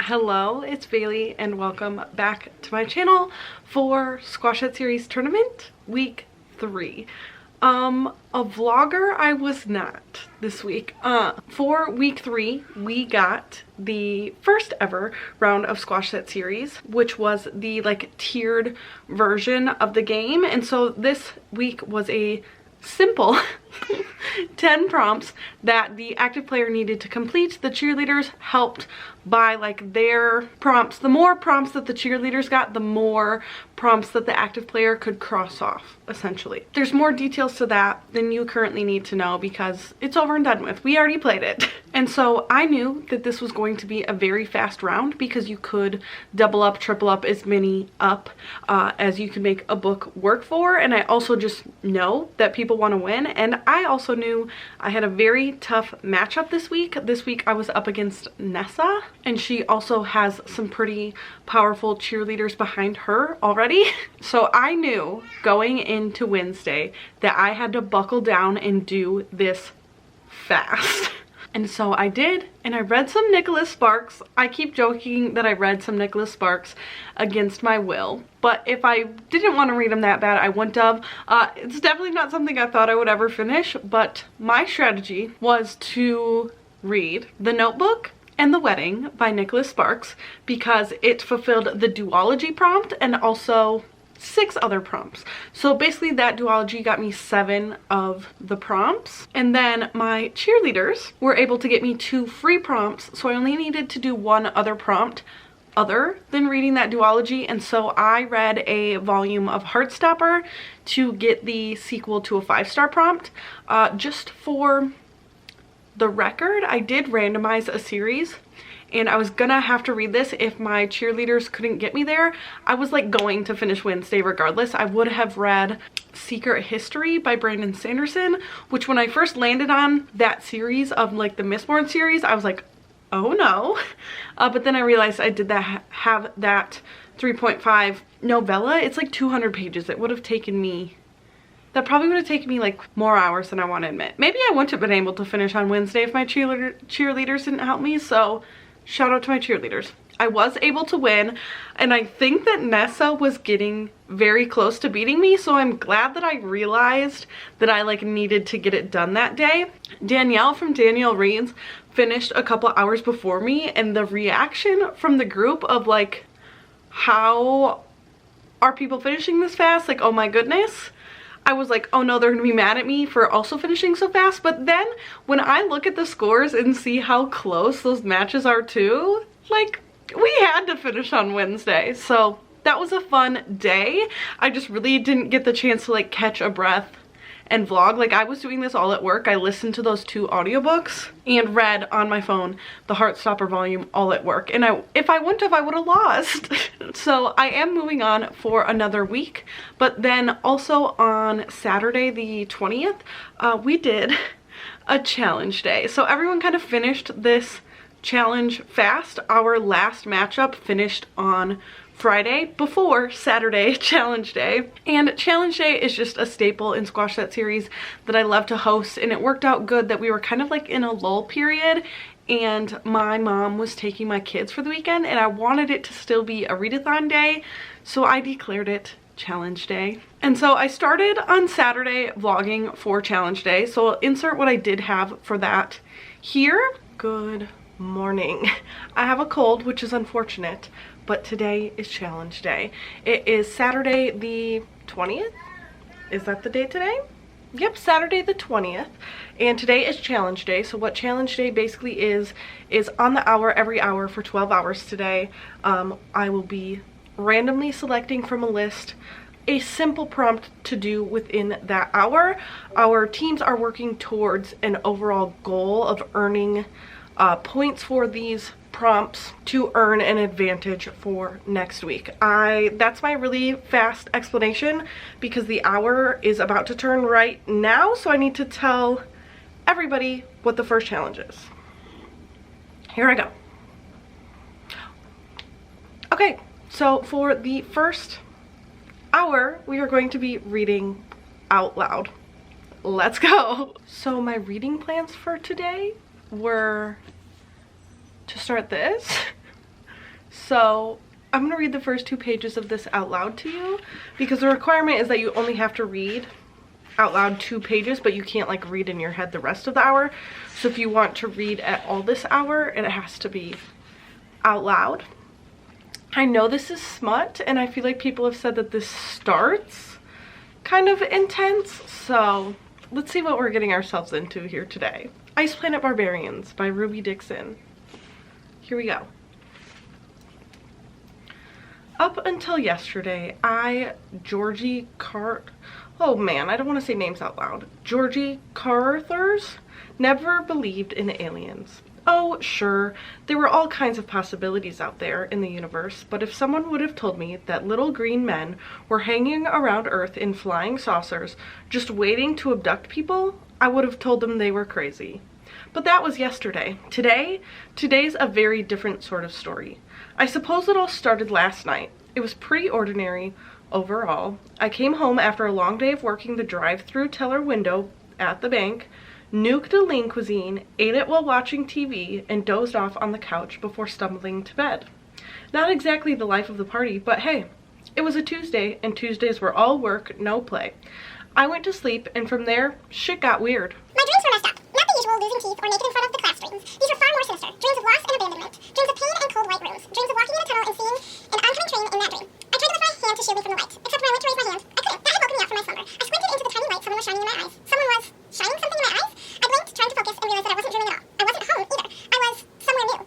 Hello, it's Bailey and welcome back to my channel for Squash That Series Tournament Week 3. A vlogger I was not this week. For Week 3, we got the first ever round of Squash That Series, which was the tiered version of the game. And so this week was a simple 10 prompts that the active player needed to complete. The cheerleaders helped by their prompts. The more prompts that the cheerleaders got, the more prompts that the active player could cross off, essentially. There's more details to that than you currently need to know because it's over and done with. We already played it. And so I knew that this was going to be a very fast round because you could double up, triple up, as many up as you could make a book work for. And I also just know that people want to win. And I also knew I had a very tough matchup this week. This week I was up against Nessa, and she also has some pretty powerful cheerleaders behind her already. So I knew going into Wednesday that I had to buckle down and do this fast. And so I did, and I read some Nicholas Sparks. I keep joking that I read some Nicholas Sparks against my will, but if I didn't want to read them that bad, I wouldn't have. It's definitely not something I thought I would ever finish, but my strategy was to read The Notebook and The Wedding by Nicholas Sparks because it fulfilled the duology prompt and also 6 other prompts. So basically that duology got me 7 of the prompts, and then my cheerleaders were able to get me 2 free prompts, so I only needed to do 1 other prompt other than reading that duology. And so I read a volume of Heartstopper to get the sequel to a 5-star prompt. Just for the record, I did randomize a series, and I was gonna have to read this if my cheerleaders couldn't get me there. I was going to finish Wednesday regardless. I would have read Secret History by Brandon Sanderson, which when I first landed on that series of the Mistborn series, I was like, oh no. But then I realized I did have that 3.5 novella. It's 200 pages. It would have taken me, that probably would have taken me more hours than I want to admit. Maybe I wouldn't have been able to finish on Wednesday if my cheerleaders didn't help me, so shout out to my cheerleaders. I was able to win, and I think that Nessa was getting very close to beating me, so I'm glad that I realized that I needed to get it done that day. Danielle from Danielle Reads finished a couple hours before me, and the reaction from the group of how are people finishing this fast? Oh my goodness. I was like, oh no, they're gonna be mad at me for also finishing so fast. But then when I look at the scores and see how close those matches are too, we had to finish on Wednesday. So that was a fun day. I just really didn't get the chance to catch a breath and vlog. I was doing this all at work. I listened to those 2 audiobooks and read on my phone the Heartstopper volume all at work. And if I wouldn't have, I would have lost. So I am moving on for another week. But then also on Saturday the 20th, we did a challenge day. So everyone kind of finished this challenge fast. Our last matchup finished on Friday before Saturday challenge day, and challenge day is just a staple in Squash That Series that I love to host, and it worked out good that we were kind of in a lull period, and my mom was taking my kids for the weekend, and I wanted it to still be a readathon day, so I declared it challenge day. And so I started on Saturday vlogging for challenge day, so I'll insert what I did have for that here. Good morning. I have a cold, which is unfortunate, but today is challenge day. It is Saturday the 20th. Is that the day today? Yep, Saturday the 20th. And today is challenge day. So what challenge day basically is on the hour, every hour for 12 hours today. I will be randomly selecting from a list a simple prompt to do within that hour. Our teams are working towards an overall goal of earning points for these prompts to earn an advantage for next week. That's my really fast explanation because the hour is about to turn right now, so I need to tell everybody what the first challenge is. Here I go. Okay, so for the first hour, we are going to be reading out loud. Let's go. So my reading plans for today were to start this, So I'm gonna read the first 2 pages of this out loud to you because the requirement is that you only have to read out loud 2 pages, but you can't like read in your head the rest of the hour. So if you want to read at all this hour, it has to be out loud. I know this is smut, and I feel like people have said that this starts kind of intense, so let's see what we're getting ourselves into here today. Ice Planet Barbarians by Ruby Dixon. Here we go. Up until yesterday, Georgie Carruthers, never believed in aliens. Oh, sure, there were all kinds of possibilities out there in the universe, but if someone would have told me that little green men were hanging around Earth in flying saucers, just waiting to abduct people, I would have told them they were crazy. But that was yesterday. Today's a very different sort of story. I suppose it all started last night. It was pretty ordinary overall. I came home after a long day of working the drive-through teller window at the bank, nuked a lean cuisine, ate it while watching TV, and dozed off on the couch before stumbling to bed. Not exactly the life of the party, but hey, it was a Tuesday, and Tuesdays were all work, no play. I went to sleep, and from there, shit got weird. My dreams were messed up. Not the usual losing teeth or naked in front of the class dreams. These were far more sinister. Dreams of loss and abandonment. Dreams of pain and cold white rooms. Dreams of walking in a tunnel and seeing an oncoming train in that dream. I tried to lift my hand to shield me from the light, except when I went to raise my hand, I couldn't. That had woken me up from my slumber. I squinted into the tiny light someone was shining in my eyes. Someone was shining something in my eyes? I blinked, trying to focus, and realized that I wasn't dreaming at all. I wasn't home either. I was somewhere new.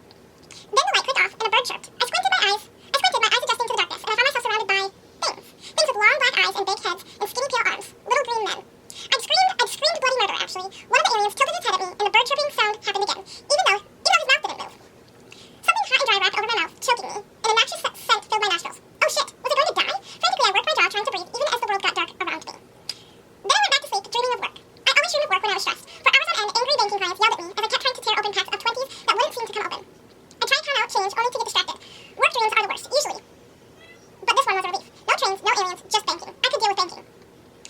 Then the light clicked off and a bird chirped. I squinted, my eyes adjusting to the darkness, and I found myself surrounded by things. Things with long black eyes and big heads and skinny pale arms. Little green men. I'd screamed bloody murder, actually. One of the aliens tilted his head at me, and the bird chirping sound happened again, even though his mouth didn't move. Something hot and dry wrapped over my mouth, choking me, and a noxious scent filled my nostrils. Oh shit, was I going to die? Frantically, I worked my jaw trying to breathe, even as the world got dark around me. Then I went back to sleep, dreaming of work. I always dreamed of work when I was stressed. For hours on end, angry banking clients yelled at me as I kept trying to tear open packs of 20s that wouldn't seem to come open. I tried to count out change only to get distracted. Work dreams are the worst, usually. But this one was a relief. No trains, no aliens, just banking. I could deal with banking.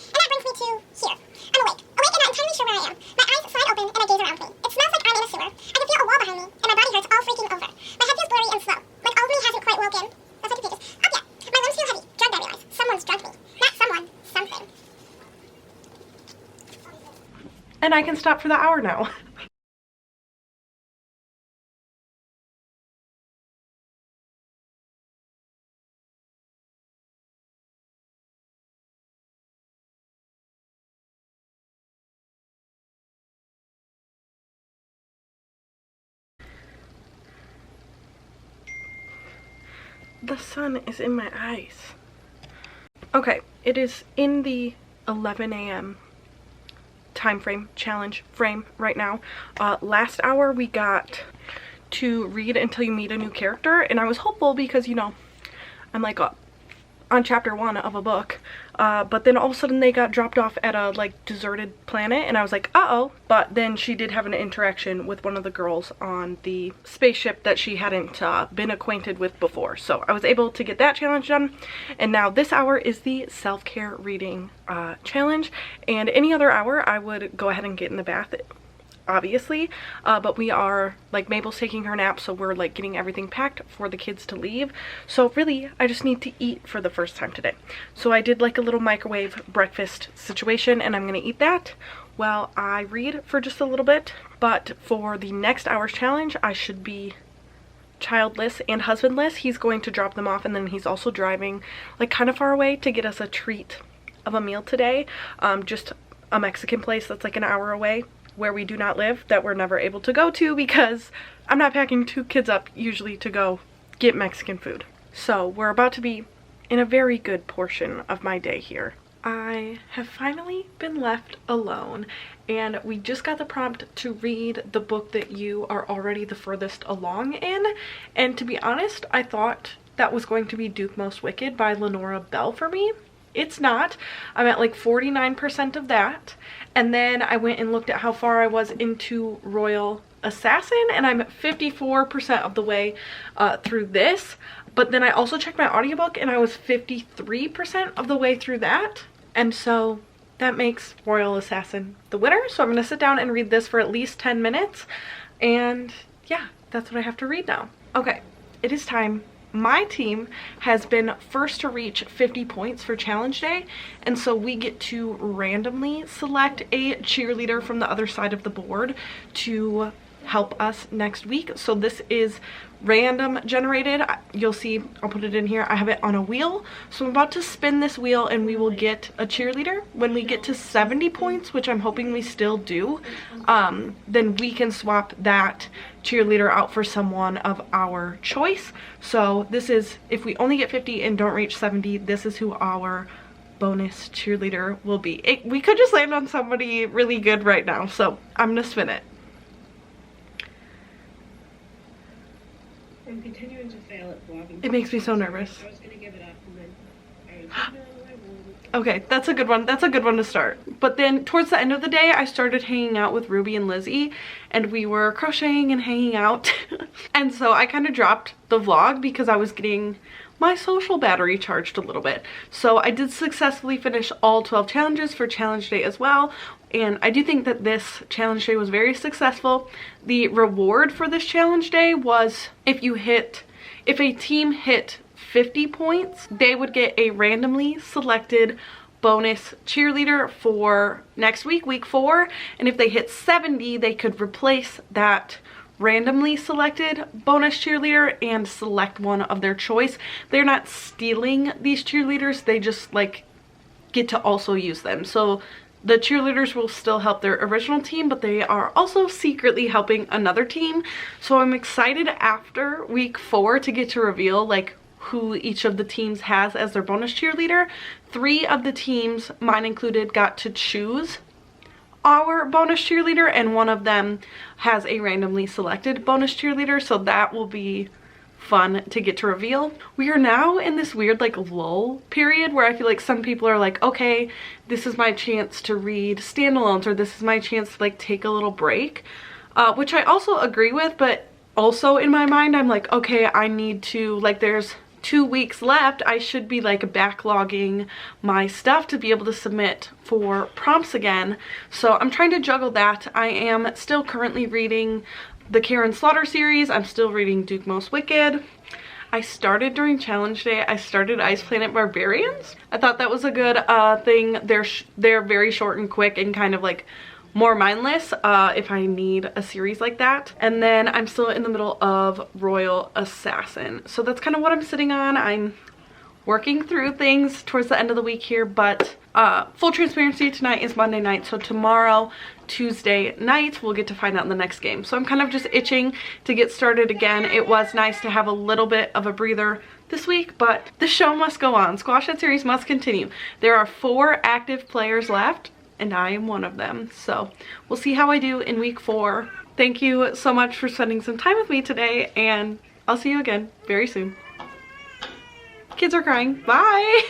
And that brings me to here. I'm awake. Awake and not entirely sure where I am. My eyes slide open and I gaze around me. It smells like I'm in a sewer. I can feel a wall behind me, and my body hurts all freaking over. My head feels blurry and slow. Like all of me hasn't quite woken. That's like the pages. Up yet. My limbs feel heavy. Drugged, I realize. Someone's drugged me. Not someone. Something. And I can stop for the hour now. The sun is in my eyes. Okay, it is in the 11 a.m. time frame, challenge frame right now. Last hour we got to read until you meet a new character, and I was hopeful because, you know, I'm like on chapter 1 of a book, but then all of a sudden they got dropped off at a like deserted planet, and I was like, uh-oh. But then she did have an interaction with one of the girls on the spaceship that she hadn't been acquainted with before, so I was able to get that challenge done. And now this hour is the self-care reading challenge, and any other hour I would go ahead and get in the bath, obviously, but we are like, Mabel's taking her nap, so we're like getting everything packed for the kids to leave. So really I just need to eat for the first time today. So I did like a little microwave breakfast situation, and I'm gonna eat that while I read for just a little bit. But for the next hour's challenge, I should be childless and husbandless. He's going to drop them off, and then he's also driving like kind of far away to get us a treat of a meal today, just a Mexican place that's like an hour away where we do not live, that we're never able to go to because I'm not packing 2 kids up usually to go get Mexican food. So we're about to be in a very good portion of my day here. I have finally been left alone, and we just got the prompt to read the book that you are already the furthest along in, and to be honest, I thought that was going to be Duke Most Wicked by Lenora Bell for me. It's not. I'm at like 49% of that, and then I went and looked at how far I was into Royal Assassin, and I'm 54% of the way through this. But then I also checked my audiobook, and I was 53% of the way through that, and so that makes Royal Assassin the winner. So I'm gonna sit down and read this for at least 10 minutes, and yeah, that's what I have to read now. Okay, it is time my team has been first to reach 50 points for challenge day, and so we get to randomly select a cheerleader from the other side of the board to help us next week. So this is random generated. You'll see, I'll put it in here, I have it on a wheel. So I'm about to spin this wheel and we will get a cheerleader. When we get to 70 points, which I'm hoping we still do, then we can swap that cheerleader out for someone of our choice. So this is, if we only get 50 and don't reach 70, this is who our bonus cheerleader will be. We could just land on somebody really good right now, so I'm gonna spin it. I'm continuing to fail at vlogging. It makes me so nervous. I was gonna give it up and then I was Okay, that's a good one. That's a good one to start. But then towards the end of the day, I started hanging out with Ruby and Lizzie, and we were crocheting and hanging out. And so I kind of dropped the vlog because I was getting my social battery charged a little bit. So I did successfully finish all 12 challenges for challenge day as well. And I do think that this challenge day was very successful. The reward for this challenge day was if a team hit 50 points, they would get a randomly selected bonus cheerleader for next week, week 4. And if they hit 70, they could replace that randomly selected bonus cheerleader and select one of their choice. They're not stealing these cheerleaders, they just like get to also use them. So the cheerleaders will still help their original team, but they are also secretly helping another team. So I'm excited after week 4 to get to reveal like who each of the teams has as their bonus cheerleader. 3 of the teams, mine included, got to choose our bonus cheerleader, and one of them has a randomly selected bonus cheerleader, so that will be fun to get to reveal. We are now in this weird like lull period where I feel like some people are like, okay, this is my chance to read standalones, or this is my chance to like take a little break, which I also agree with, but also in my mind I'm like, okay, I need to, like, there's 2 weeks left, I should be like backlogging my stuff to be able to submit for prompts again. So I'm trying to juggle that. I am still currently reading the Karen Slaughter series. I'm still reading Duke Most Wicked. I started during challenge day, I started Ice Planet Barbarians. I thought that was a good thing. They're very short and quick and kind of like more mindless if I need a series like that. And then I'm still in the middle of Royal Assassin. So that's kind of what I'm sitting on. I'm working through things towards the end of the week here, but full transparency, tonight is Monday night, so tomorrow, Tuesday night, we'll get to find out in the next game. So I'm kind of just itching to get started again. It was nice to have a little bit of a breather this week, but the show must go on. Squash That series must continue. There are 4 active players left, and I am one of them. So we'll see how I do in week 4. Thank you so much for spending some time with me today, and I'll see you again very soon. Kids are crying. Bye!